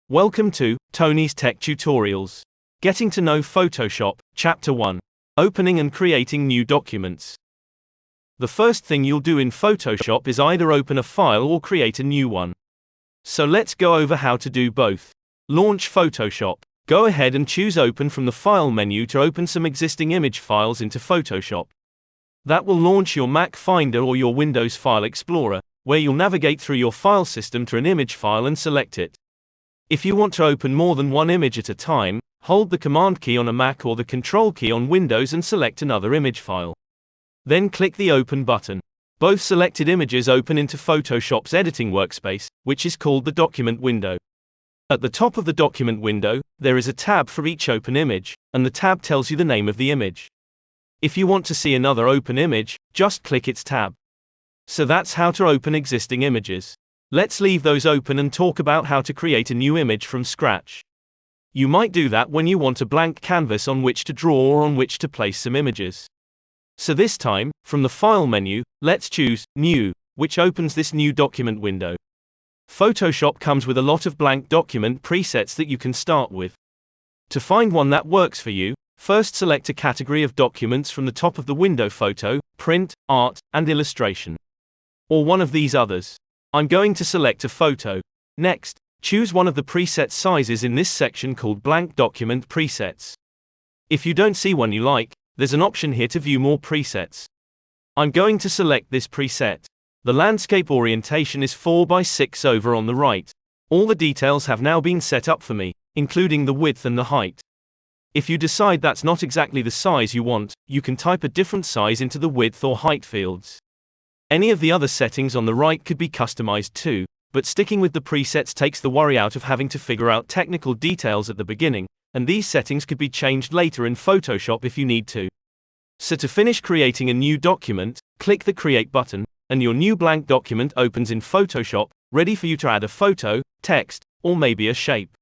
Welcome to Tony's Tech Tutorials. Getting to know Photoshop, Chapter 1. Opening and creating new documents. The first thing you'll do in Photoshop is either open a file or create a new one. So let's go over how to do both. Launch Photoshop. Go ahead and choose Open from the File menu to open some existing image files into Photoshop. That will launch your Mac Finder or your Windows File Explorer, where you'll navigate through your file system to an image file and select it. If you want to open more than one image at a time, hold the Command key on a Mac or the Control key on Windows and select another image file. Then click the Open button. Both selected images open into Photoshop's editing workspace, which is called the document window. At the top of the document window, there is a tab for each open image, and the tab tells you the name of the image. If you want to see another open image, just click its tab. So that's how to open existing images. Let's leave those open and talk about how to create a new image from scratch. You might do that when you want a blank canvas on which to draw or on which to place some images. So this time, from the File menu, let's choose New, which opens this new document window. Photoshop comes with a lot of blank document presets that you can start with. To find one that works for you, first select a category of documents from the top of the window: Photo, Print, Art, and Illustration. Or one of these others. I'm going to select a photo. Next, choose one of the preset sizes in this section called Blank Document Presets. If you don't see one you like, there's an option here to view more presets. I'm going to select this preset. The landscape orientation is 4:6 over on the right. All the details have now been set up for me, including the width and the height. If you decide that's not exactly the size you want, you can type a different size into the width or height fields. Any of the other settings on the right could be customized too, but sticking with the presets takes the worry out of having to figure out technical details at the beginning, and these settings could be changed later in Photoshop if you need to. So to finish creating a new document, click the Create button, and your new blank document opens in Photoshop, ready for you to add a photo, text, or maybe a shape.